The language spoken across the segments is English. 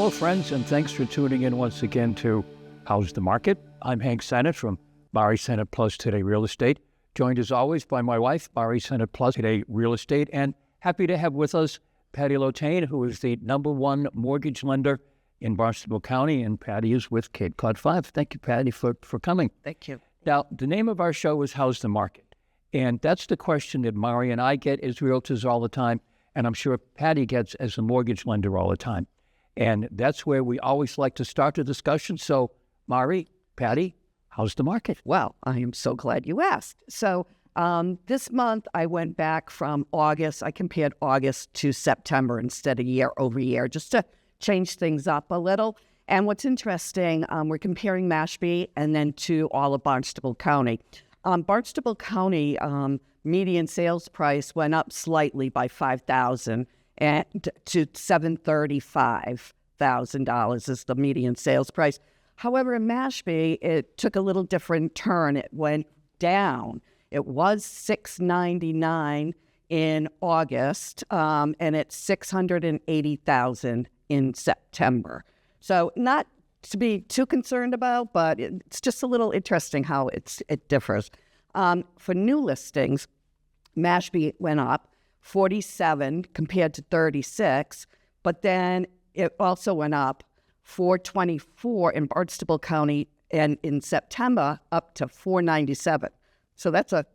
Hello, friends, and thanks for tuning in once again to How's the Market? I'm Hank Sennott from Mari Sennott Plus Today Real Estate, joined as always by my wife, Mari Sennott Plus Today Real Estate, and happy to have with us Patti Lotane, who is the #1 mortgage lender in Barnstable County, and Patti is with Cape Cod 5. Thank you, Patti, for coming. Thank you. Now, the name of our show is How's the Market? And that's the question that Mari and I get as realtors all the time, and I'm sure Patti gets as a mortgage lender all the time. And that's where we always like to start the discussion. So, Mari, Patti, how's the market? Well, I am so glad you asked. So this month I went back from August. I compared August to September instead of year over year, just to change things up a little. And what's interesting, we're comparing Mashpee and then to all of Barnstable County. Barnstable County median sales price went up slightly by $5,000 and to $735,000 is the median sales price. However, in Mashpee, it took a little different turn. It went down. It was $699 in August, and it's $680,000 in September. So not to be too concerned about, but it's just a little interesting how it differs. For new listings, Mashpee went up 47 compared to 36, but then it also went up 424 in Barnstable County, and in September up to 497. So that's a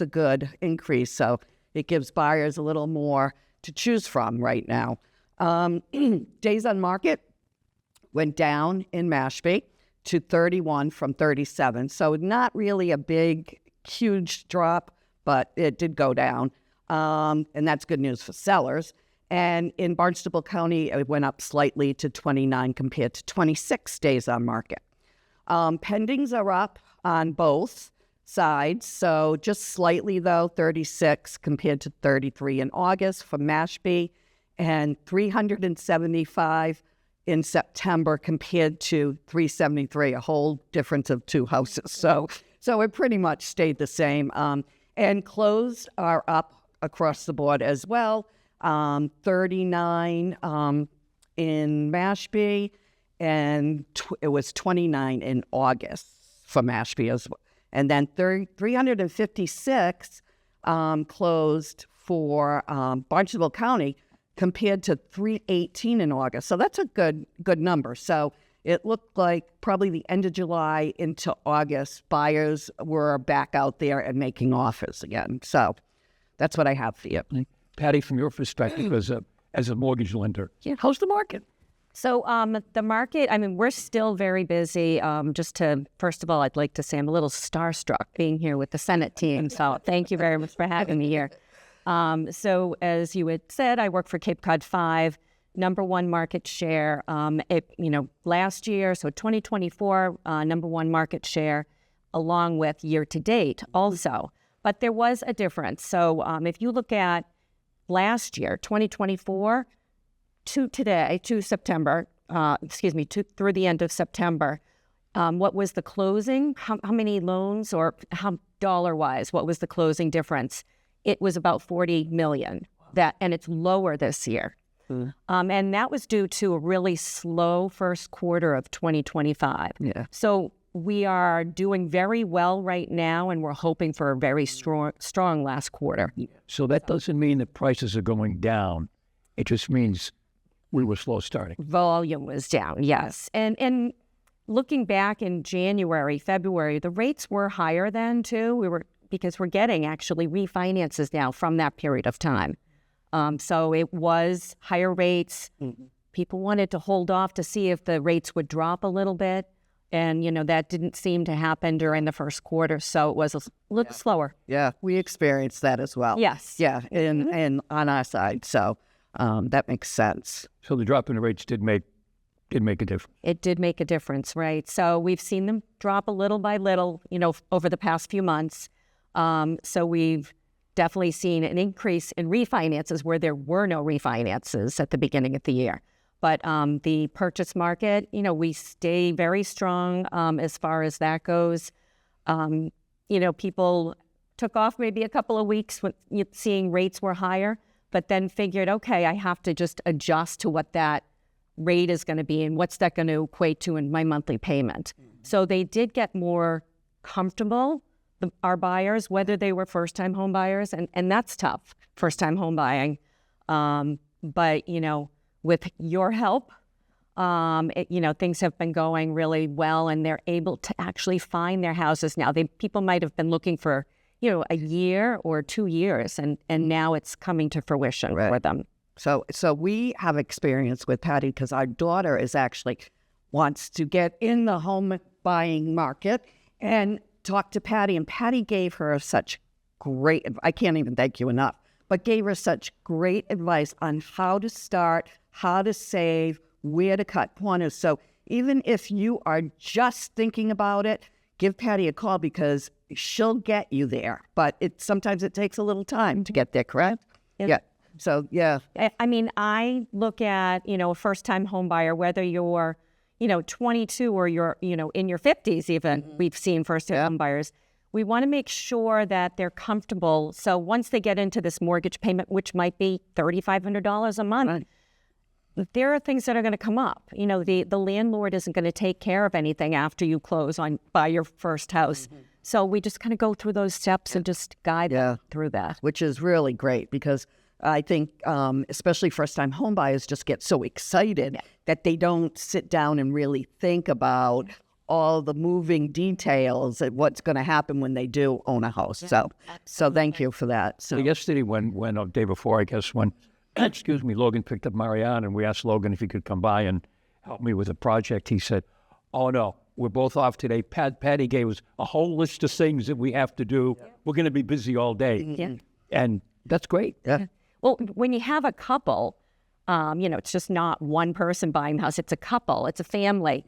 good increase. So it gives buyers a little more to choose from right now. Days on market went down in Mashpee to 31 from 37. So not really a big, huge drop, but it did go down. And that's good news for sellers. And in Barnstable County, it went up slightly to 29 compared to 26 days on market. Pendings are up on both sides. So just slightly, though, 36 compared to 33 in August for Mashpee, and 375 in September compared to 373, a whole difference of two houses. So it pretty much stayed the same. And closed are up across the board as well. 39 in Mashpee, and it was 29 in August for Mashpee as well. And then 356 closed for Barnstable County compared to 318 in August. So that's a good number. So it looked like probably the end of July into August, buyers were back out there and making offers again. So that's what I have for you. Patti, from your perspective as a mortgage lender, how's the market? So the market, I mean, we're still very busy. First of all, I'd like to say I'm a little starstruck being here with the Sennott team. So thank you very much for having me here. So as you had said, I work for Cape Cod 5, #1 market share. Last year, so 2024, #1 market share, along with year to date also. But there was a difference. So if you look at last year, 2024, to September, through the end of September, what was the closing? How many loans, or how dollar-wise, what was the closing difference? It was about $40 million, and it's lower this year. And that was due to a really slow first quarter of 2025. Yeah. So we are doing very well right now, and we're hoping for a very strong last quarter. So that doesn't mean that prices are going down. It just means we were slow starting. Volume was down, yes. And looking back in January, February, the rates were higher then too. Because we're getting actually refinances now from that period of time. So it was higher rates. Mm-hmm. People wanted to hold off to see if the rates would drop a little bit. And, that didn't seem to happen during the first quarter. So it was a little slower. Yeah, we experienced that as well. Yes. Yeah, and on our side. So that makes sense. So the drop in the rates did make a difference. It did make a difference, right? So we've seen them drop a little by little, over the past few months. So we've definitely seen an increase in refinances where there were no refinances at the beginning of the year. But the purchase market, we stay very strong as far as that goes. People took off maybe a couple of weeks when seeing rates were higher, but then figured, okay, I have to just adjust to what that rate is going to be and what's that going to equate to in my monthly payment. So they did get more comfortable, our buyers, whether they were first-time home buyers, and that's tough, first-time home buying. But, you know, with your help, you know, things have been going really well, and they're able to actually find their houses now. People might have been looking for, you know, a year or 2 years, and now it's coming to fruition for them. So we have experience with Patti because our daughter wants to get in the home buying market and talk to Patti. And Patti gave her such great, I can't even thank you enough, but gave her such great advice on how to start, how to save, where to cut corners. So even if you are just thinking about it, give Patti a call because she'll get you there. But sometimes it takes a little time to get there, correct? Yeah. So, yeah. I mean, I look at, you know, a first-time home buyer, whether you're, you know, 22 or you're, you know, in your 50s even, we've seen first-time home buyers. We want to make sure that they're comfortable. So once they get into this mortgage payment, which might be $3,500 a month, there are things that are going to come up. You know, the landlord isn't going to take care of anything after you close buy your first house. So we just kind of go through those steps and just guide them through that. Which is really great because I think especially first-time home buyers just get so excited that they don't sit down and really think about all the moving details and what's going to happen when they do own a house. So thank you for that. So yesterday, when day before, I guess, when excuse me, Logan picked up Marianne, and we asked Logan if he could come by and help me with a project. He said, "Oh no, we're both off today." Patti gave us a whole list of things that we have to do. We're going to be busy all day, and that's great. Well, when you have a couple, you know, it's just not one person buying the house. It's a couple. It's a family.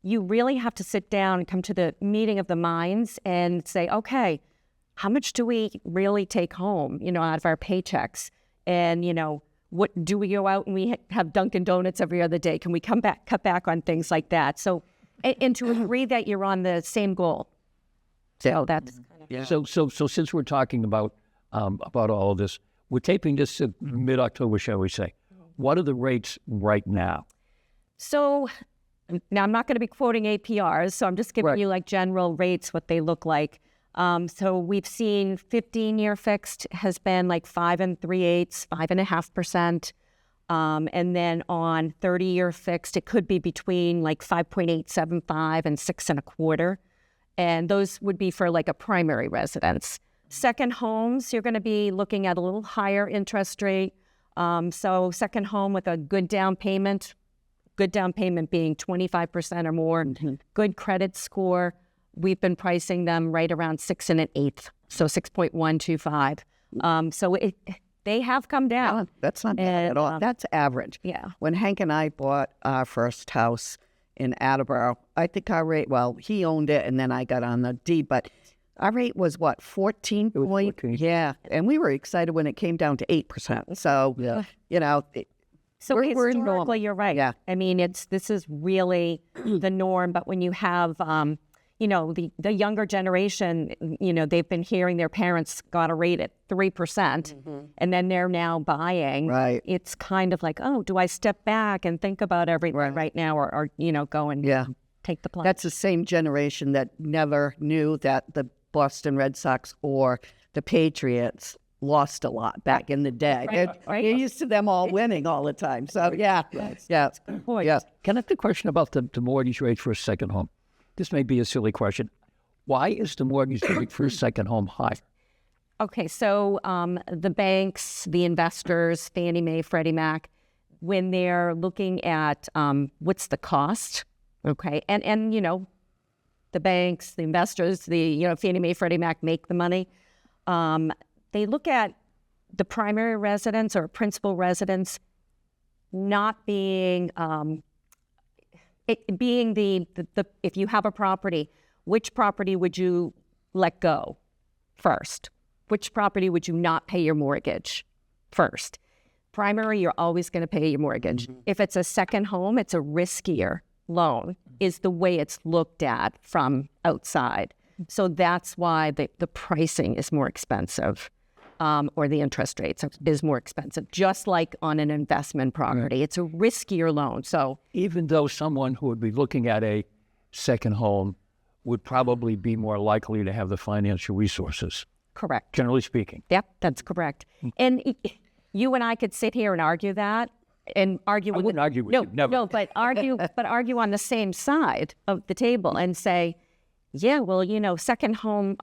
You really have to sit down and come to the meeting of the minds and say, okay, how much do we really take home, you know, out of our paychecks? And, you know, what do we go out and we have Dunkin' Donuts every other day? Can we cut back on things like that? So, and to agree that you're on the same goal. So that's kind of... So since we're talking about all of this, we're taping this in mid-October, shall we say. What are the rates right now? So now I'm not going to be quoting APRs, so I'm just giving you like general rates, what they look like. So we've seen 15-year fixed has been like 5 3/8, 5.5%. And then on 30-year fixed, it could be between like 5.875 and 6.25. And those would be for like a primary residence. Second homes, you're going to be looking at a little higher interest rate. So second home with a good down payment being 25% or more, good credit score. We've been pricing them right around 6 1/8, so 6.125. So they have come down. No, that's not bad at all. That's average. Yeah. When Hank and I bought our first house in Attleboro, I think our rate, well, he owned it and then I got on the deed, but our rate was what, 14 point? 14. Yeah. And we were excited when it came down to 8%. So, you know, so we're historically, normal. you're right. Yeah. I mean, this is really the norm. But when you have, you know, the younger generation, you know, they've been hearing their parents got a rate at 3%, and then they're now buying. Right. It's kind of like, oh, do I step back and think about everything right now, or you know, go and take the plunge? That's the same generation that never knew that the Boston Red Sox or the Patriots lost a lot back in the day. You're used to them all winning all the time. So, yeah. Point. Can I ask a question about the mortgage rate for a second home? This may be a silly question. Why is the mortgage rate for a second home high? Okay, so the banks, the investors, Fannie Mae, Freddie Mac, when they're looking at what's the cost, okay, and you know, the banks, the investors, you know, Fannie Mae, Freddie Mac make the money. They look at the primary residence or principal residence not being it being the if you have a property, which property would you let go first? Which property would you not pay your mortgage first? Primary, you're always going to pay your mortgage. If it's a second home, it's a riskier loan, is the way it's looked at from outside. So that's why the pricing is more expensive. or the interest rates is more expensive, just like on an investment property. It's a riskier loan. So Even though someone who would be looking at a second home would probably be more likely to have the financial resources, correct. generally speaking. Yep, that's correct. And you and I could sit here and argue that, and argue. I wouldn't argue with you, never. No, but argue on the same side of the table and say, yeah, well, second home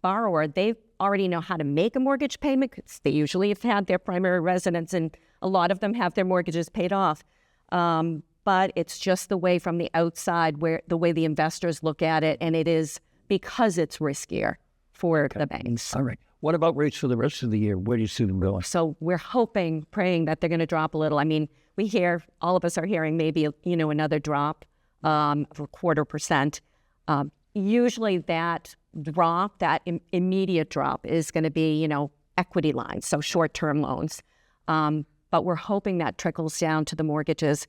borrower, they already know how to make a mortgage payment because they usually have had their primary residence, and a lot of them have their mortgages paid off. But it's just the way from the outside, the way the investors look at it, and it is because it's riskier for the banks. All right. What about rates for the rest of the year? Where do you see them going? So we're praying that they're going to drop a little. I mean, all of us are hearing maybe, another drop of 0.25%. Usually that drop, that immediate drop is going to be, equity lines, so short-term loans. But we're hoping that trickles down to the mortgages.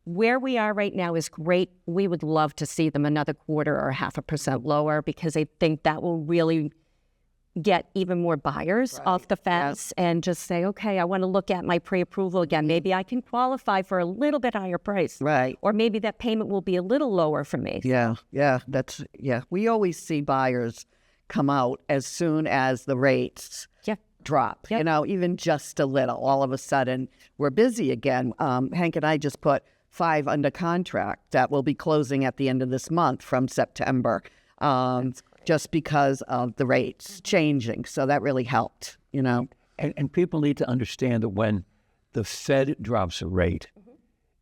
Where we are right now is great. We would love to see them another 0.25% or 0.5% lower because I think that will really get even more buyers off the fence and just say, okay, I want to look at my pre-approval again. Maybe I can qualify for a little bit higher price. Right. Or maybe that payment will be a little lower for me. Yeah. We always see buyers come out as soon as the rates drop, Yep. Even just a little. All of a sudden, we're busy again. Hank and I just put 5 under contract that will be closing at the end of this month from September. Just because of the rates changing. So that really helped, And people need to understand that when the Fed drops a rate,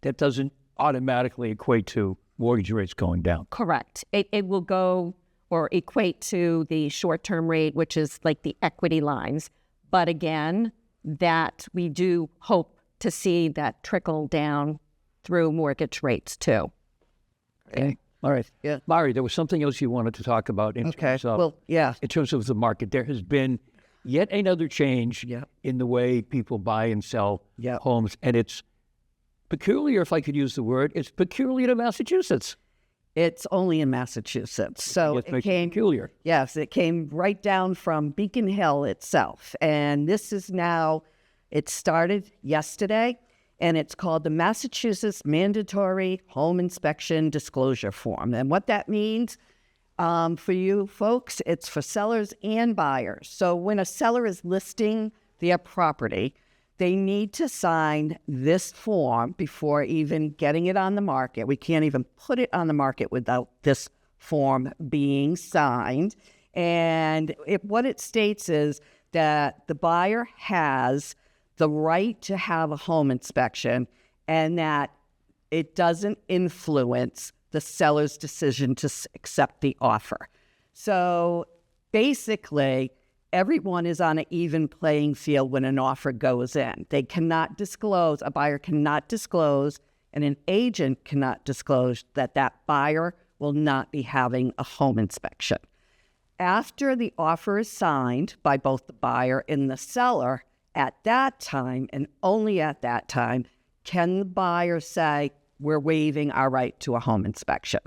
that doesn't automatically equate to mortgage rates going down. Correct. It will go or equate to the short-term rate, which is like the equity lines. But again, that we do hope to see that trickle down through mortgage rates too. Okay. All right. Yeah. Mari, there was something else you wanted to talk about in terms of, in terms of the market. There has been yet another change in the way people buy and sell homes. And it's peculiar, if I could use the word, it's peculiar to Massachusetts. It's only in Massachusetts. So it came peculiar. Yes, it came right down from Beacon Hill itself. And this is now, it started yesterday. And it's called the Massachusetts Mandatory Home Inspection Disclosure Form. And what that means for you folks, it's for sellers and buyers. So when a seller is listing their property, they need to sign this form before even getting it on the market. We can't even put it on the market without this form being signed. And what it states is that the buyer has the right to have a home inspection and that it doesn't influence the seller's decision to accept the offer. So basically, everyone is on an even playing field when an offer goes in. They cannot disclose, a buyer cannot disclose, and an agent cannot disclose that that buyer will not be having a home inspection. After the offer is signed by both the buyer and the seller, at that time, and only at that time, can the buyer say, we're waiving our right to a home inspection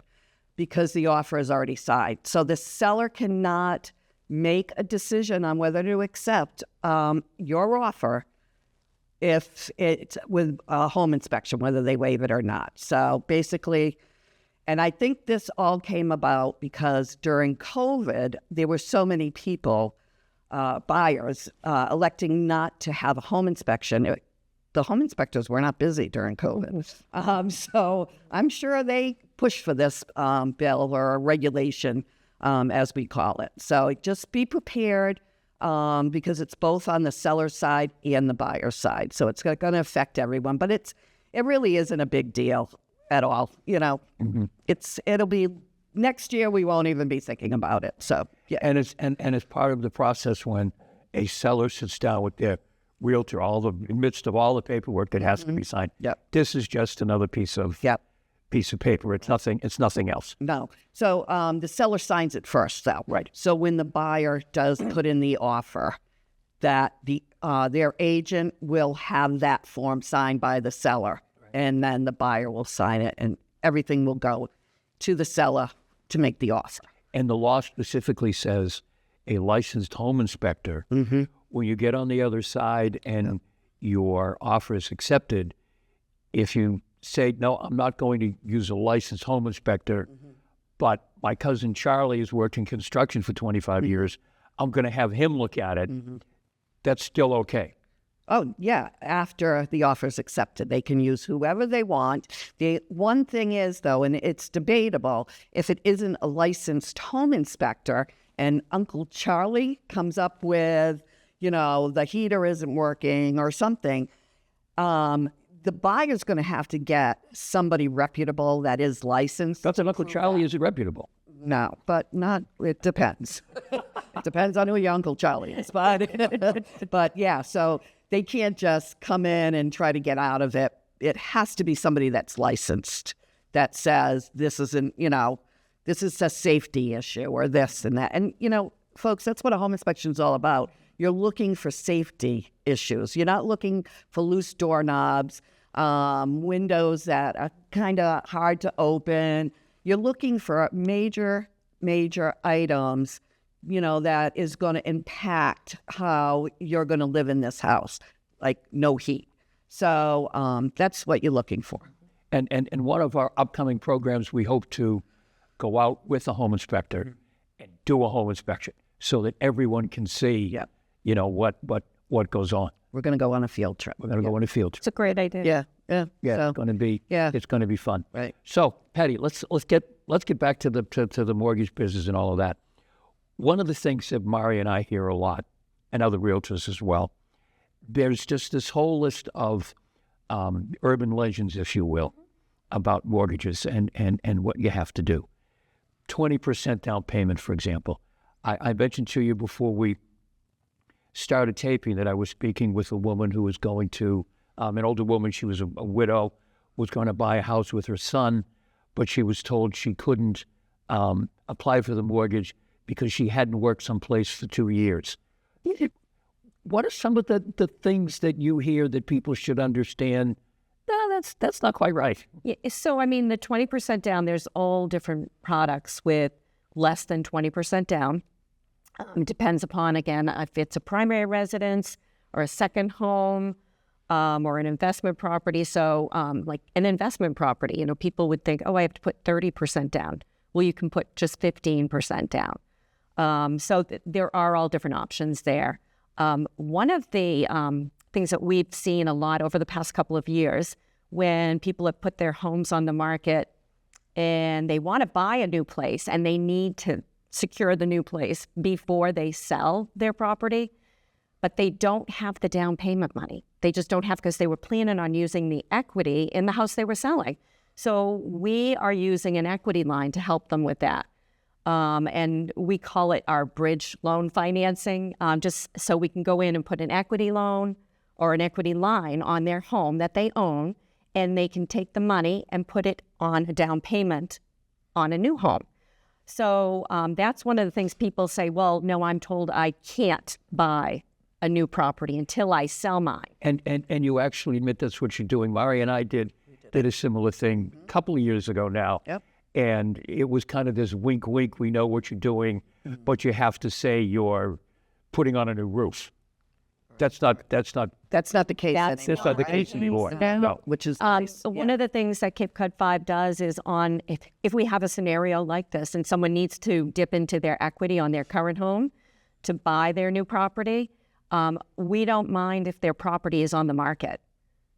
because the offer is already signed. So the seller cannot make a decision on whether to accept your offer if it's with a home inspection, whether they waive it or not. So basically, and I think this all came about because during COVID, there were so many people buyers electing not to have a home inspection. The home inspectors were not busy during COVID. So I'm sure they pushed for this bill or regulation, as we call it. So just be prepared because it's both on the seller side and the buyer side. So it's going to affect everyone, but it really isn't a big deal at all. It'll be next year. We won't even be thinking about it. So yeah, and it's part of the process when a seller sits down with their realtor, in the midst of all the paperwork that has to be signed. Yep. This is just another piece of paper. It's nothing else. No. So the seller signs it first, though. Right. So when the buyer does put in the offer, that their agent will have that form signed by the seller, and then the buyer will sign it, and everything will go to the seller to make the offer. And the law specifically says a licensed home inspector when you get on the other side and your offer is accepted, if you say, no, I'm not going to use a licensed home inspector, but my cousin Charlie has worked in construction for 25 years, I'm going to have him look at it, that's still okay. Oh, yeah. After the offer is accepted, they can use whoever they want. The one thing is, though, and it's debatable, if it isn't a licensed home inspector and Uncle Charlie comes up with, the heater isn't working or something, the buyer's going to have to get somebody reputable that is licensed. That's an Uncle Charlie is reputable. No, but it depends. It depends on who your Uncle Charlie is. But yeah, so they can't just come in and try to get out of it. It has to be somebody that's licensed that says this isn't, this is a safety issue or this and that. And, folks, that's what a home inspection is all about. You're looking for safety issues. You're not looking for loose doorknobs, windows that are kind of hard to open. You're looking for major items, that is going to impact how you're going to live in this house, like no heat. So that's what you're looking for. And one of our upcoming programs, we hope to go out with a home inspector and do a home inspection so that everyone can see, what goes on. We're going to go on a field trip. We're going to go on a field trip. It's a great idea. Yeah. So, it's going to be it's going to be fun. Right. So, Patti, let's get back to the mortgage business and all of that. One of the things that Mari and I hear a lot, and other realtors as well, there's just this whole list of urban legends, if you will, about mortgages and what you have to do. 20% down payment, for example. I mentioned to you before we started taping that I was speaking with a woman who was going to, an older woman, she was a widow, was going to buy a house with her son, but she was told she couldn't apply for the mortgage because she hadn't worked someplace for 2 years. What are some of the things that you hear that people should understand? No, that's not quite right. Yeah, so, the 20% down, there's all different products with less than 20% down. Depends upon, again, if it's a primary residence or a second home or an investment property. So like an investment property, people would think, I have to put 30% down. Well, you can put just 15% down. So there are all different options there. One of the things that we've seen a lot over the past couple of years, when people have put their homes on the market and they want to buy a new place and they need to secure the new place before they sell their property, but they don't have the down payment money. They just don't have, because they were planning on using the equity in the house they were selling. So we are using an equity line to help them with that. And we call it our bridge loan financing, just so we can go in and put an equity loan or an equity line on their home that they own, and they can take the money and put it on a down payment on a new home. So that's one of the things people say, well, no, I'm told I can't buy a new property until I sell mine. And you actually admit that's what you're doing. Mari and I did a similar thing a couple of years ago now. Yep. And it was kind of this wink, wink, we know what you're doing, but you have to say you're putting on a new roof. That's not the case anymore. That's not the case anymore. No. Which is nice. One of the things that Cape Cod 5 does is if we have a scenario like this and someone needs to dip into their equity on their current home to buy their new property, we don't mind if their property is on the market.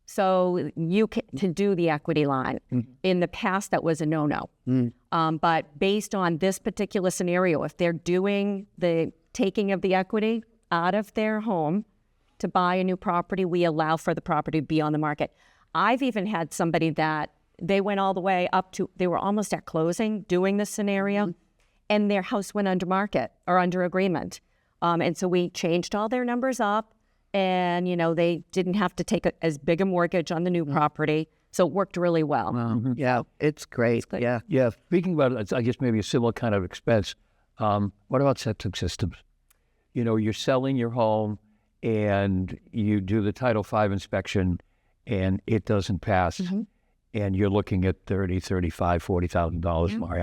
So you can to do the equity line. In the past, that was a no-no. But based on this particular scenario, if they're doing the taking of the equity out of their home to buy a new property, we allow for the property to be on the market. I've even had somebody that they went all the way up to, they were almost at closing doing this scenario, and their house went under market or under agreement. And so we changed all their numbers up, and, they didn't have to take as big a mortgage on the new property. So it worked really well. Yeah, it's great. Yeah. Yeah. Speaking about it, I guess maybe a similar kind of expense. What about septic systems? You're selling your home and you do the Title V inspection and it doesn't pass, and you're looking at $30,000, $35,000, $40,000. Mari,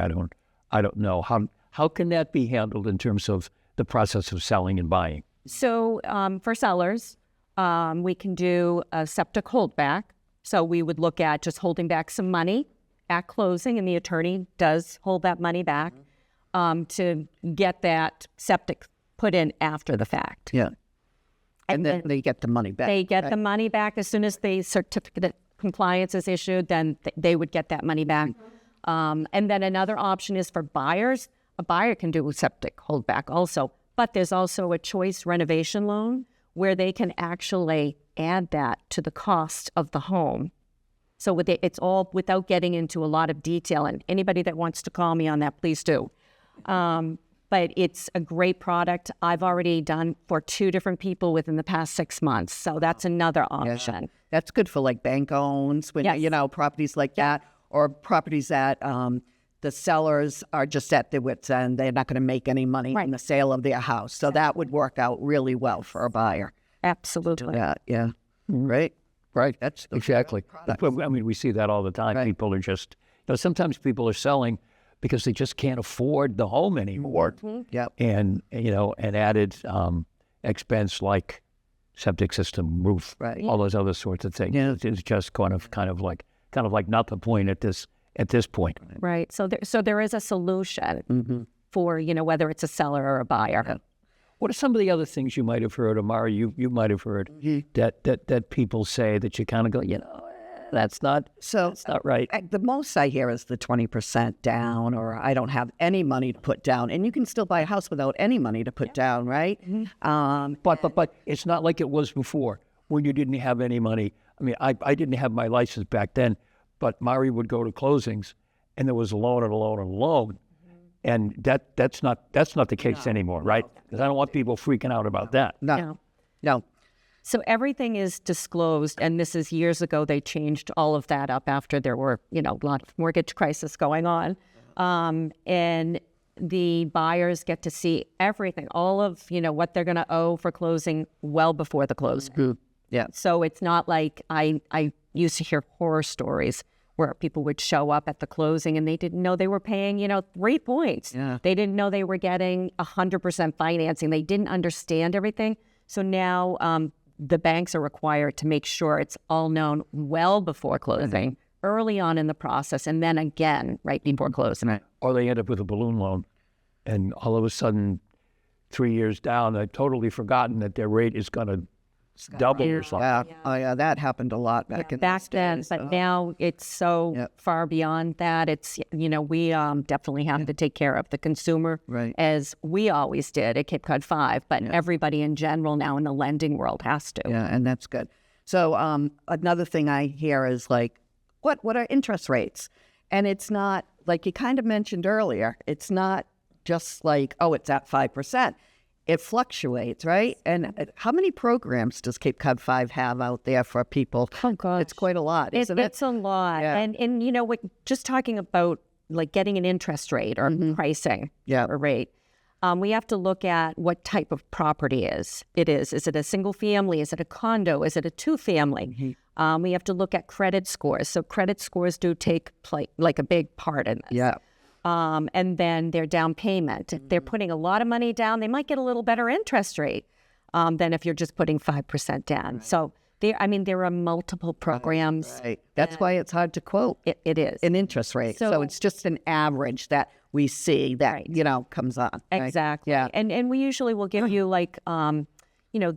I don't know. How can that be handled in terms of the process of selling and buying? So for sellers, we can do a septic holdback. So we would look at just holding back some money at closing, and the attorney does hold that money back to get that septic put in after the fact. Yeah. And then they get the money back. They get the money back as soon as the certificate of compliance is issued, then they would get that money back. And then another option is for buyers. A buyer can do a septic holdback also, but there's also a choice renovation loan where they can actually add that to the cost of the home. So it's all without getting into a lot of detail. And anybody that wants to call me on that, please do. But it's a great product. I've already done for 2 different people within the past 6 months. So that's another option. Yeah. That's good for like bank owns, when Yes. you know, properties like that, or properties that the sellers are just at their wits' end. They're not going to make any money Right. in the sale of their house. So that would work out really well for a buyer. Absolutely. Yeah, yeah. Right. Right. That's the Exactly. product. I mean, we see that all the time. Right. People are just, sometimes people are selling because they just can't afford the home anymore. Yep. And, an added expense like septic system, roof, Right. all those other sorts of things. Yeah. It's just kind of like not the point at this point. Right. So there is a solution for, whether it's a seller or a buyer. Yeah. What are some of the other things you might have heard, Mari, you might have heard that people say that you kind of go, that's not right. The most I hear is the 20% down, or I don't have any money to put down. And you can still buy a house without any money to put down, right? But it's not like it was before when you didn't have any money. I mean, I didn't have my license back then, but Mari would go to closings, and there was a loan and a loan and a loan, and that's not the case anymore, right? Because I don't want people freaking out about that. No. So everything is disclosed, and this is years ago. They changed all of that up after there were, a lot of mortgage crisis going on. And the buyers get to see everything, all of, what they're going to owe for closing well before the closing. Yeah. So it's not like I used to hear horror stories where people would show up at the closing and they didn't know they were paying, 3 points. Yeah. They didn't know they were getting 100% financing. They didn't understand everything. So now the banks are required to make sure it's all known well before closing, early on in the process, and then again right before closing. Right. Or they end up with a balloon loan, and all of a sudden, 3 years down, they've totally forgotten that their rate is going to double or something. Yeah. Oh, yeah. That happened a lot back in Back those then, days. but now it's so far beyond that. It's, we definitely have to take care of the consumer, Right. as we always did at Cape Cod 5, but everybody in general now in the lending world has to. Yeah, and that's good. So another thing I hear is like, what are interest rates? And it's not, like you kind of mentioned earlier, it's not just like, oh, it's at 5%. It fluctuates, right? And how many programs does Cape Cod 5 have out there for people? Oh, gosh. It's quite a lot, isn't it? It's a lot. Yeah. And just talking about like getting an interest rate or pricing or rate, we have to look at what type of property it is. Is it a single family? Is it a condo? Is it a 2-family? We have to look at credit scores. So credit scores do take like a big part in this. Yeah. And then their down payment. If they're putting a lot of money down, they might get a little better interest rate than if you're just putting 5% down. Right. So there are multiple programs. Right. That's why it's hard to quote. It is. An interest rate. So it's just an average that we see that, comes on. Right? Exactly. Yeah. And we usually will give you like,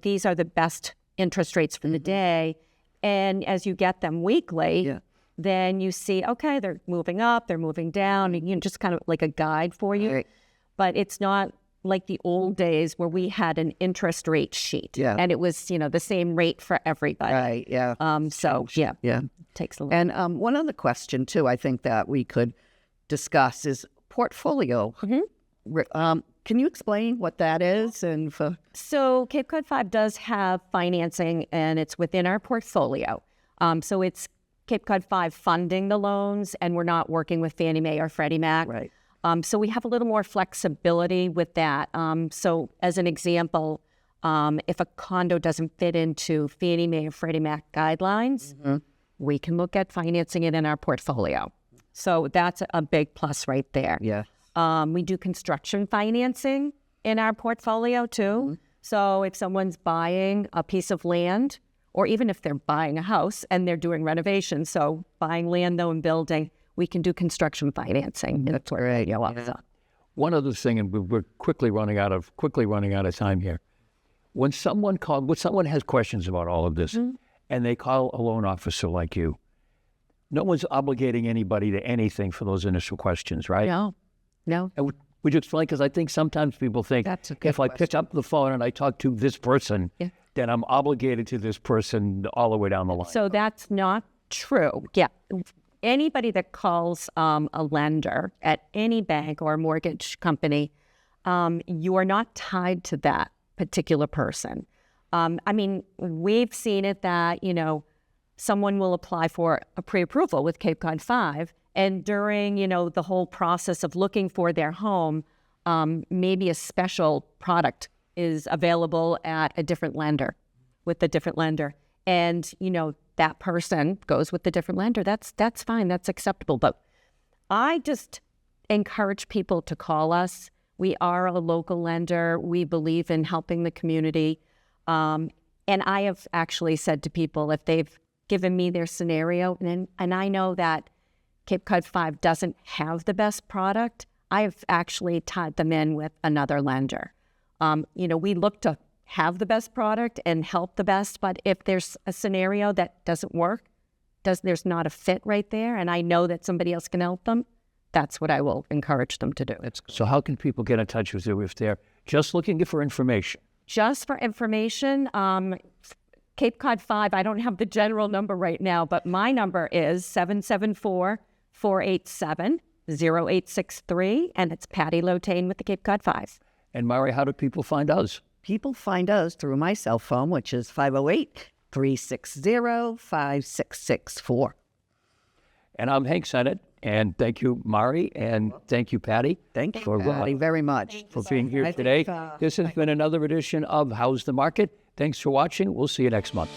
these are the best interest rates for the day. And as you get them weekly, then you see, okay, they're moving up, they're moving down, and just kind of like a guide for you. Right. But it's not like the old days where we had an interest rate sheet. Yeah. And it was, the same rate for everybody. Right, yeah. Yeah. Takes a little. And one other question, too, I think that we could discuss is portfolio. Can you explain what that is? So Cape Cod 5 does have financing, and it's within our portfolio. So it's Cape Cod 5 funding the loans, and we're not working with Fannie Mae or Freddie Mac. Right. So we have a little more flexibility with that. So as an example, if a condo doesn't fit into Fannie Mae or Freddie Mac guidelines, we can look at financing it in our portfolio. So that's a big plus right there. Yeah. We do construction financing in our portfolio too. So if someone's buying a piece of land, or even if they're buying a house and they're doing renovations, so buying land though and building, we can do construction financing. That's where One other thing, and we're quickly running out of time here. When someone has questions about all of this, and they call a loan officer like you, no one's obligating anybody to anything for those initial questions, right? No. And would you explain? Because I think sometimes people think if I pick up the phone and I talk to this person, then I'm obligated to this person all the way down the line. So that's not true. Yeah. Anybody that calls a lender at any bank or mortgage company, you are not tied to that particular person. I mean, we've seen it that, someone will apply for a pre-approval with Cape Cod 5, and during, the whole process of looking for their home, maybe a special product is available at a different lender, with a different lender. And, that person goes with the different lender. That's fine. That's acceptable. But I just encourage people to call us. We are a local lender. We believe in helping the community. And I have actually said to people, if they've given me their scenario, and I know that Cape Cod 5 doesn't have the best product, I have actually tied them in with another lender. We look to have the best product and help the best, but if there's a scenario that doesn't work, there's not a fit right there, and I know that somebody else can help them, that's what I will encourage them to do. So how can people get in touch with you if they're just looking for information? Just for information, Cape Cod 5, I don't have the general number right now, but my number is 774-487-0863, and it's Patti Lotane with the Cape Cod 5. And Mari, how do people find us? People find us through my cell phone, which is 508-360-5664. And I'm Hank Sennott, and thank you, Mari, and thank you, Patti. Thank you, Patti, very much. For being here today. This has been another edition of How's the Market? Thanks for watching. We'll see you next month.